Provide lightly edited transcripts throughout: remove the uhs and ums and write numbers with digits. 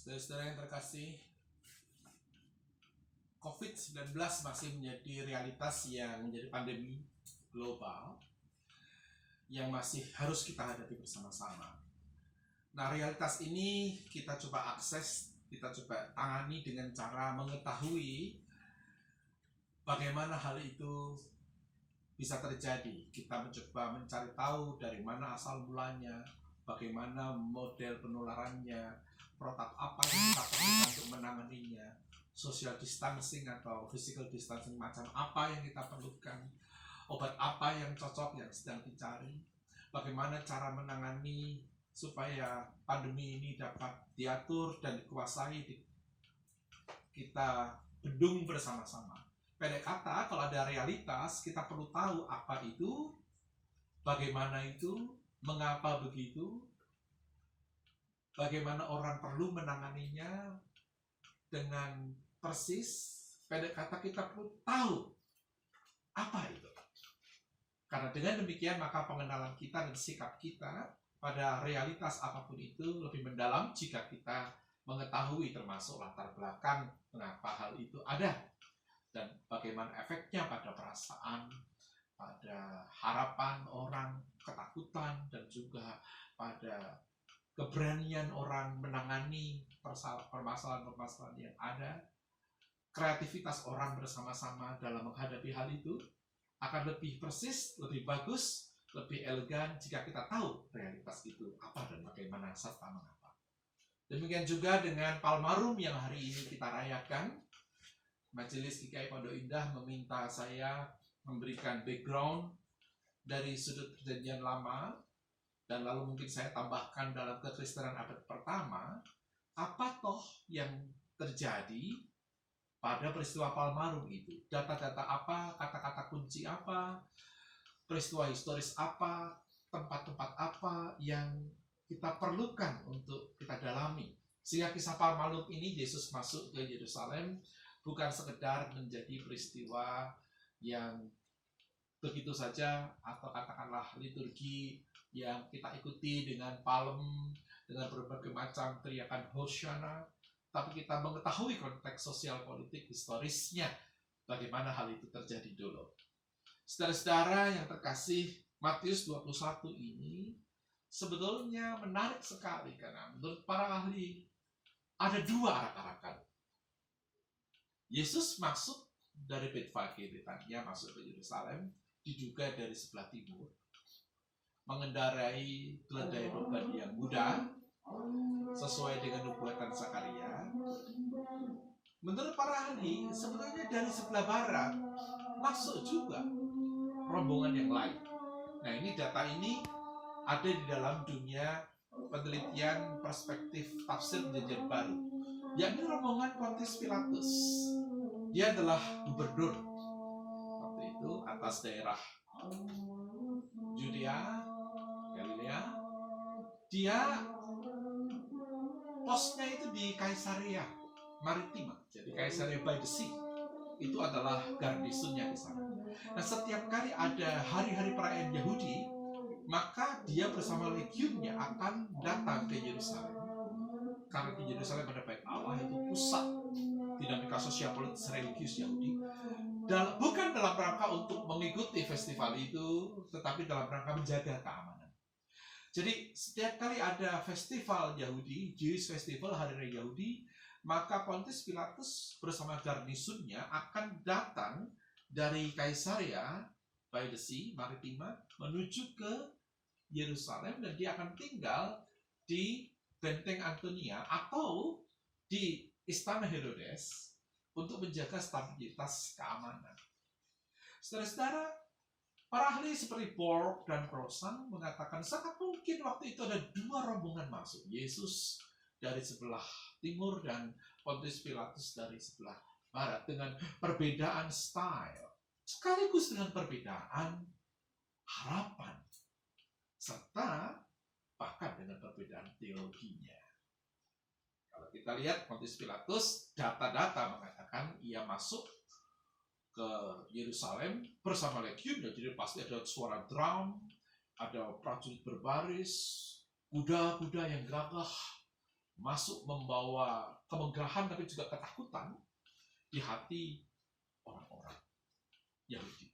Saudara-saudara yang terkasih, COVID-19 masih menjadi realitas yang menjadi pandemi global yang masih harus kita hadapi bersama-sama. Nah, realitas ini kita coba akses, kita coba tangani dengan cara mengetahui bagaimana hal itu bisa terjadi. Kita mencoba mencari tahu dari mana asal mulanya, bagaimana model penularannya, protap apa yang kita perlukan untuk menanganinya, social distancing atau physical distancing macam apa yang kita perlukan, obat apa yang cocok yang sedang dicari, bagaimana cara menangani supaya pandemi ini dapat diatur dan dikuasai, kita bendung bersama-sama. Pendek kata, kalau ada realitas, kita perlu tahu apa itu, bagaimana itu, mengapa begitu, bagaimana orang perlu menanganinya dengan persis. Pendek kata, kita perlu tahu apa itu. Karena dengan demikian maka pengenalan kita dan sikap kita pada realitas apapun itu lebih mendalam jika kita mengetahui termasuk latar belakang mengapa hal itu ada dan bagaimana efeknya pada perasaan, pada harapan orang, ketakutan, dan juga pada keberanian orang menangani permasalahan-permasalahan yang ada. Kreativitas orang bersama-sama dalam menghadapi hal itu akan lebih persis, lebih bagus, lebih elegan jika kita tahu realitas itu apa dan bagaimana serta mengapa. Demikian juga dengan Palmarum yang hari ini kita rayakan. Majelis GKI Pondok Indah meminta saya memberikan background dari sudut perjanjian lama, dan lalu mungkin saya tambahkan dalam kekristenan abad pertama, apa toh yang terjadi pada peristiwa Palmarum itu. Data-data apa, kata-kata kunci apa, peristiwa historis apa, tempat-tempat apa yang kita perlukan untuk kita dalami. Sehingga kisah Palmarum ini, Yesus masuk ke Yerusalem, bukan sekedar menjadi peristiwa yang begitu saja atau katakanlah liturgi yang kita ikuti dengan palem, dengan berbagai macam teriakan Hosana, tapi kita mengetahui konteks sosial politik historisnya bagaimana hal itu terjadi dulu. Saudara-saudara yang terkasih, Matius 21 ini sebetulnya menarik sekali karena menurut para ahli ada dua arak-arakan. Yesus masuk dari Betfage, Betania, masuk ke Yerusalem, diduga dari sebelah timur, mengendarai keledai domba yang muda, sesuai dengan nubuatan Zakaria. Menurut para ahli, sebetulnya dari sebelah barat masuk juga rombongan yang lain. Nah, ini data ini ada di dalam dunia penelitian perspektif tafsir perjanjian baru, yakni rombongan Pontius Pilatus. Dia adalah gubernur waktu itu atas daerah Judea, Galilea. Dia posnya itu di Kaisaria Maritima, jadi Kaisaria by the Sea. Itu adalah garnisonnya di sana. Nah, setiap kali ada hari-hari perayaan Yahudi, maka dia bersama legionnya akan datang ke Yerusalem. Karena di Yerusalem ada Bait Allah, itu pusat dinamika sosial politis religius Yahudi. Bukan dalam rangka untuk mengikuti festival itu, tetapi dalam rangka menjaga keamanan. Jadi setiap kali ada festival Yahudi, Jewish Festival, Hari Raya Yahudi, maka Pontius Pilatus bersama garnisonnya akan datang dari Kaisaria by the Sea, Maritima, menuju ke Yerusalem, dan dia akan tinggal di Benteng Antonia atau di Istana Herodes untuk menjaga stabilitas keamanan. Saudara-saudara, para ahli seperti Borg dan Crossan mengatakan sangat mungkin waktu itu ada dua rombongan masuk. Yesus dari sebelah timur dan Pontius Pilatus dari sebelah barat, dengan perbedaan style sekaligus dengan perbedaan harapan serta bahkan dengan perbedaan teologinya. Kalau kita lihat Pontius Pilatus, data-data mengatakan ia masuk ke Yerusalem bersama legion, jadi pasti ada suara drum, ada prajurit berbaris, kuda-kuda yang gagah, masuk membawa kemegahan tapi juga ketakutan di hati orang-orang Yahudi.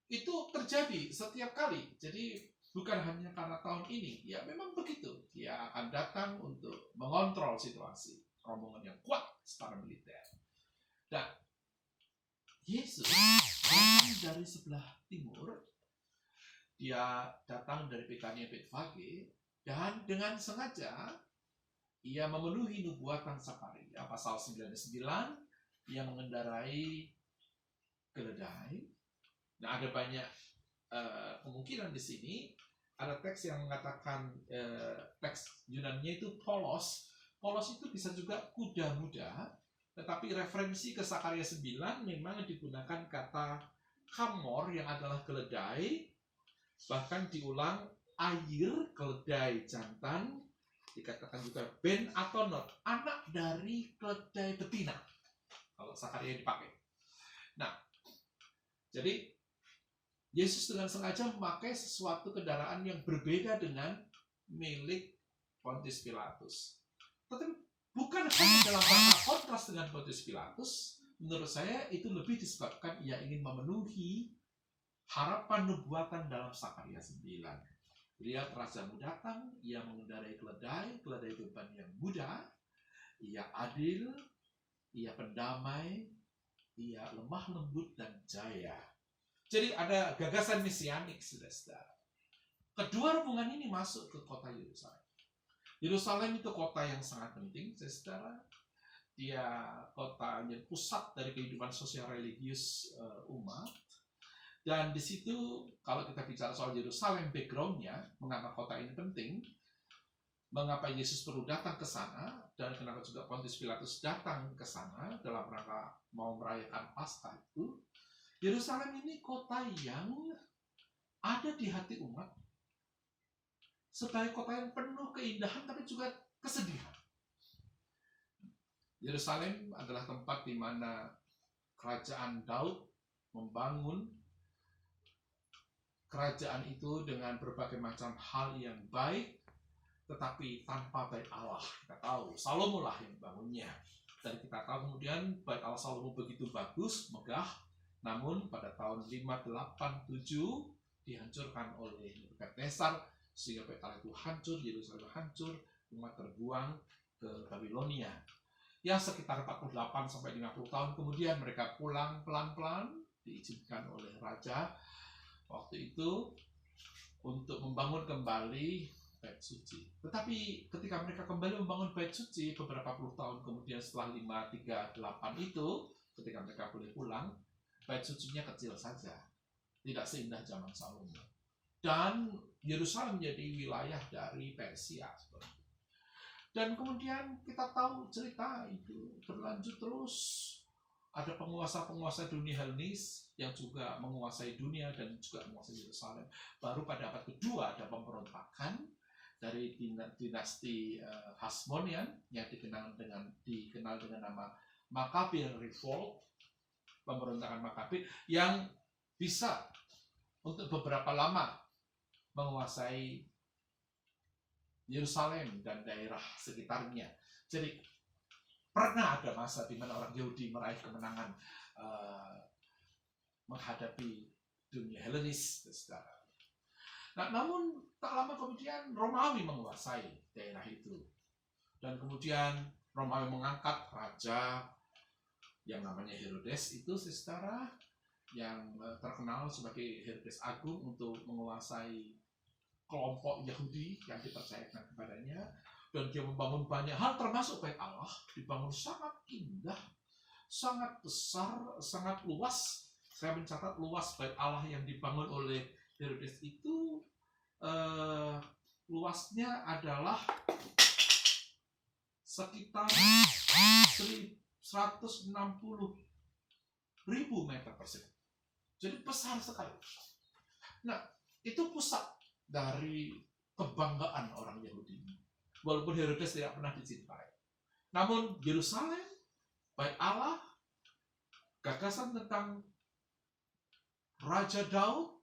Itu terjadi setiap kali. Jadi bukan hanya karena tahun ini, ya memang begitu. Dia akan datang untuk mengontrol situasi, rombongan yang kuat secara militer. Dan Yesus datang dari sebelah timur, dia datang dari Betania Betfage, dan dengan sengaja ia memenuhi nubuatan Zakaria pasal 99, ia mengendarai keledai. Nah, ada banyak kemungkinan di sini. Ada teks yang mengatakan teks Yunani itu polos. Polos itu bisa juga kuda muda, tetapi referensi ke Zakaria 9 memang digunakan kata kamor yang adalah keledai, bahkan diulang air keledai jantan, dikatakan juga ben atau not, anak dari keledai betina kalau Zakaria dipakai. Nah, jadi Yesus dengan sengaja memakai sesuatu kendaraan yang berbeda dengan milik Pontius Pilatus. Tetapi bukan hanya dalam rangka kontras dengan Pontius Pilatus, menurut saya itu lebih disebabkan ia ingin memenuhi harapan nubuatan dalam Zakaria 9. Lihat rajamu datang, ia mengendarai keledai beban yang muda, ia adil, ia pendamai, ia lemah lembut dan jaya. Jadi ada gagasan mesianik, saudara. Kedua rombongan ini masuk ke kota Yerusalem. Yerusalem itu kota yang sangat penting, saudara. Dia kota yang pusat dari kehidupan sosial religius umat. Dan di situ kalau kita bicara soal Yerusalem, background-nya, mengapa kota ini penting, mengapa Yesus perlu datang ke sana, dan kenapa juga Pontius Pilatus datang ke sana dalam rangka mau merayakan Paskah itu. Yerusalem ini kota yang ada di hati umat sebagai kota yang penuh keindahan tapi juga kesedihan. Yerusalem adalah tempat di mana kerajaan Daud membangun kerajaan itu dengan berbagai macam hal yang baik, tetapi tanpa bait Allah. Kita tahu Salomo lah yang bangunnya. Dan kita tahu kemudian bait Allah Salomo begitu bagus, megah, namun pada tahun 587 dihancurkan oleh Nebukadnezar, sehingga bait Allah itu hancur, Yerusalem hancur, umat terbuang ke Babilonia. Ya sekitar 48 sampai 50 tahun kemudian mereka pulang pelan-pelan, diizinkan oleh raja waktu itu untuk membangun kembali bait suci. Tetapi ketika mereka kembali membangun bait suci beberapa puluh tahun kemudian setelah 538 itu, ketika mereka boleh pulang, bait sucinya kecil saja, tidak seindah zaman Salomo. Dan Yerusalem menjadi wilayah dari Persia. Dan kemudian kita tahu cerita itu berlanjut terus. Ada penguasa-penguasa dunia Helenis yang juga menguasai dunia dan juga menguasai Yerusalem. Baru pada abad kedua ada pemberontakan dari dinasti Hasmonean yang dikenal dengan nama Maccabee Revolt, pemberontakan Maccabee yang bisa untuk beberapa lama menguasai Yerusalem dan daerah sekitarnya. Jadi pernah ada masa di mana orang Yahudi meraih kemenangan menghadapi dunia Helenis. Nah, namun tak lama kemudian Romawi menguasai daerah itu. Dan kemudian Romawi mengangkat raja yang namanya Herodes itu, saudara, yang terkenal sebagai Herodes Agung, untuk menguasai kelompok Yahudi yang dipercayakan kepadanya. Dan dia membangun banyak hal, termasuk bait Allah, dibangun sangat indah, sangat besar, sangat luas. Saya mencatat luas bait Allah yang dibangun oleh Herodes itu luasnya adalah sekitar 160.000 meter persegi. Jadi besar sekali. Nah, itu pusat dari kebanggaan orang Yahudi. Walaupun Herodes tidak pernah dicintai. Namun Yerusalem, bait Allah, gagasan tentang Raja Daud,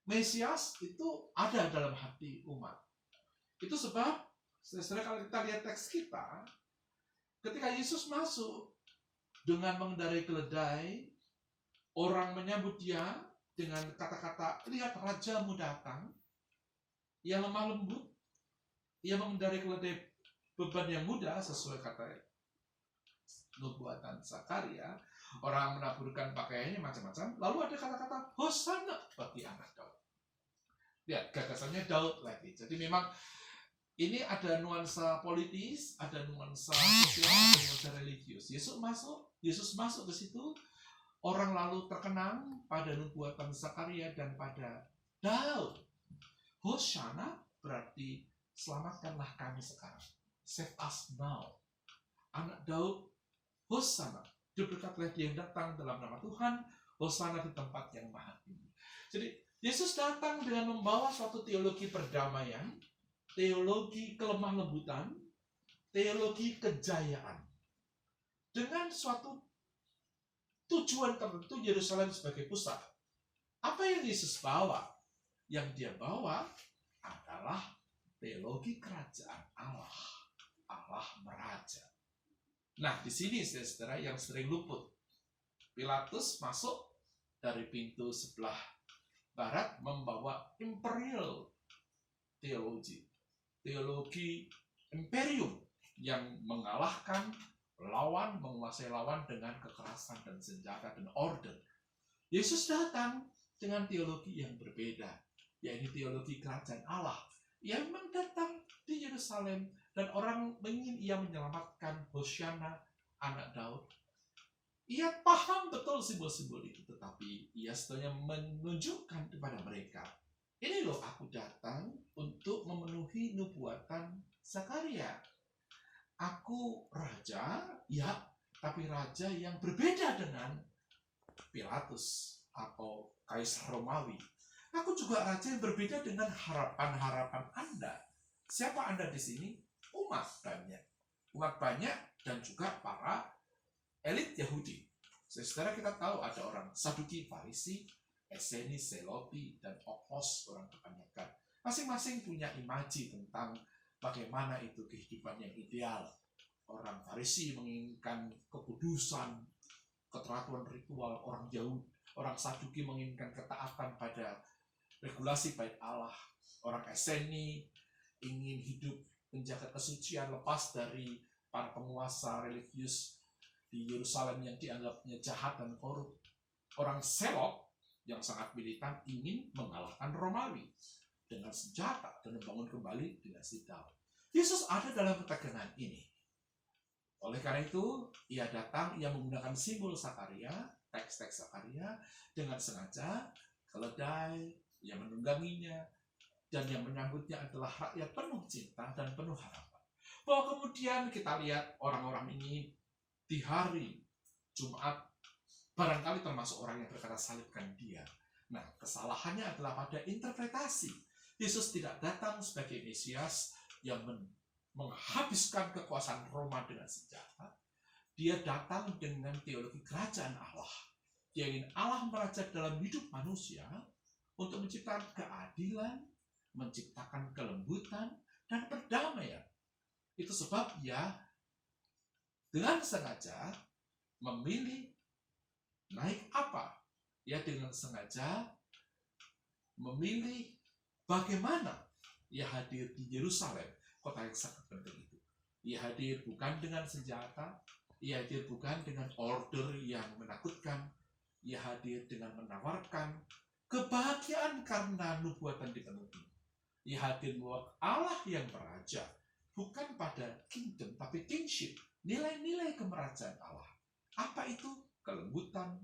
Mesias itu ada dalam hati umat. Itu sebab Saudara, kalau kita lihat teks kita, ketika Yesus masuk dengan mengendarai keledai, orang menyambut dia dengan kata-kata, lihat rajamu datang. Ia lemah lembut, ia mengendarai keledai beban yang mudah sesuai kata nubuatan Zakaria. Orang menaburkan pakaiannya macam-macam. Lalu ada kata-kata Hosana bagi anak Daud. Lihat, gagasannya Daud lagi. Jadi memang ini ada nuansa politis, ada nuansa sosial, ada nuansa religius. Yesus masuk ke situ, orang lalu terkenang pada nubuatan Zakaria dan pada Daud. Hosana berarti selamatkanlah kami sekarang. Save us now. Anak Daud, Hosana. Diberkatilah dia yang datang dalam nama Tuhan. Hosana di tempat yang maha tinggi. Jadi Yesus datang dengan membawa suatu teologi perdamaian, teologi kelemah lembutan, teologi kejayaan. Dengan suatu tujuan tertentu Yerusalem sebagai pusat. Apa yang Yesus bawa? Yang dia bawa adalah teologi kerajaan Allah. Allah meraja. Nah, di sini saudara yang sering luput. Pilatus masuk dari pintu sebelah barat membawa imperial teologi. Teologi imperium yang mengalahkan lawan, menguasai lawan dengan kekerasan dan senjata dan order. Yesus datang dengan teologi yang berbeda, yaitu teologi kerajaan Allah. Ia memang datang di Yerusalem dan orang ingin ia menyelamatkan Hosana, anak Daud. Ia paham betul simbol-simbol itu, tetapi ia sebenarnya menunjukkan kepada mereka, ini loh aku datang untuk memenuhi nubuatan Zakaria. Aku raja, ya, tapi raja yang berbeda dengan Pilatus atau Kaisar Romawi. Aku juga raja yang berbeda dengan harapan-harapan Anda. Siapa Anda di sini? Umat banyak. Umat banyak dan juga para elit Yahudi. Saudara, kita tahu ada orang Saduki, Farisi, Eseni, Selopi, dan Okos, orang kebanyakan. Masing-masing punya imaji tentang bagaimana itu kehidupan yang ideal. Orang Farisi menginginkan kekudusan, keteraturan ritual. Orang Saduki menginginkan ketaatan pada regulasi bait Allah. Orang Eseni ingin hidup menjaga kesucian lepas dari para penguasa religius di Yerusalem yang dianggapnya jahat dan korup. Orang Selok yang sangat militan ingin mengalahkan Romawi dengan senjata dan membangun kembali dinasti Daud. Yesus ada dalam ketegangan ini. Oleh karena itu, ia datang, ia menggunakan simbol Zakaria, teks-teks Zakaria, dengan sengaja, keledai, yang menungganginya, dan yang menyambutnya adalah rakyat penuh cinta dan penuh harapan. Bahwa kemudian kita lihat orang-orang ini di hari Jumat, barangkali termasuk orang yang berkata salibkan dia. Nah, kesalahannya adalah pada interpretasi. Yesus tidak datang sebagai Mesias yang menghabiskan kekuasaan Roma dengan senjata. Dia datang dengan teologi kerajaan Allah. Dia ingin Allah meraja dalam hidup manusia untuk menciptakan keadilan, menciptakan kelembutan, dan perdamaian. Itu sebab ia dengan sengaja memilih naik apa? Ya, dengan sengaja memilih bagaimana ia hadir di Yerusalem, kota yang sangat penting itu. Ia hadir bukan dengan senjata, ia hadir bukan dengan order yang menakutkan, ia hadir dengan menawarkan kebahagiaan karena nubuatan dipenuhi. Ia hadir membawa Allah yang beraja, bukan pada kingdom, tapi kingship, nilai-nilai kemerajaan Allah. Apa itu? Kelembutan,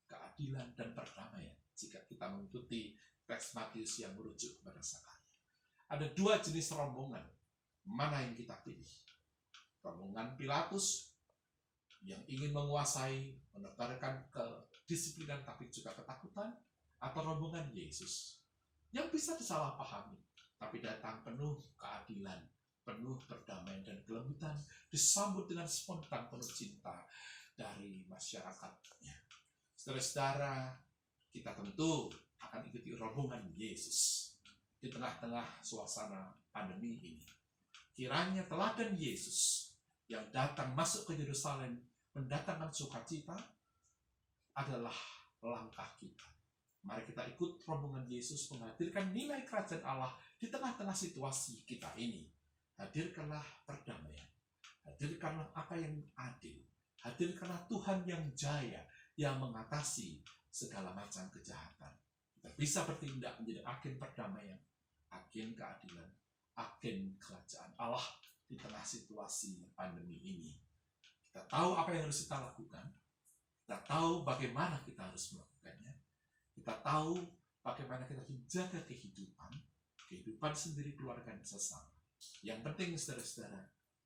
keadilan, dan perdamaian. Jika kita mengikuti teks Matius yang merujuk kepada Zakaria. Ada dua jenis rombongan. Mana yang kita pilih? Rombongan Pilatus yang ingin menguasai, menebarkan kedisiplinan tapi juga ketakutan, atau rombongan Yesus yang bisa disalahpahami, tapi datang penuh keadilan, penuh perdamaian dan kelembutan, disambut dengan spontan penuh cinta dari masyarakatnya. Saudara-saudara, kita tentu akan ikuti rombongan Yesus di tengah-tengah suasana pandemi ini. Kiranya teladan Yesus yang datang masuk ke Yerusalem mendatangkan sukacita adalah langkah kita. Mari kita ikut rombongan Yesus menghadirkan nilai kerajaan Allah di tengah-tengah situasi kita ini. Hadirkanlah perdamaian. Hadirkanlah apa yang adil. Hadirkanlah Tuhan yang jaya, yang mengatasi segala macam kejahatan. Kita bisa bertindak menjadi agen perdamaian, agen keadilan, agen kerajaan Allah di tengah situasi pandemi ini. Kita tahu apa yang harus kita lakukan. Kita tahu bagaimana kita harus melakukannya. Kita tahu bagaimana kita menjaga kehidupan sendiri, keluarga, dan sesama. Yang penting, saudara-saudara,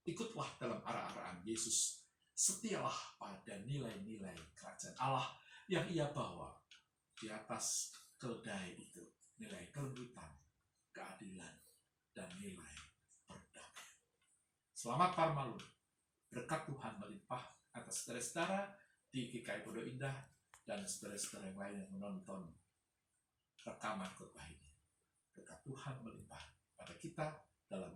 ikutlah dalam arah-arahan Yesus. Setialah pada nilai-nilai kerajaan Allah yang ia bawa di atas keledai itu. Nilai kelembutan, keadilan, dan nilai perdamaian. Selamat Parmalu. Berkat Tuhan melimpah atas saudara-saudara di GKI Pondok Indah dan saudara-saudara yang lain yang menonton rekaman khotbah ini. Berkat Tuhan melimpah pada kita dalam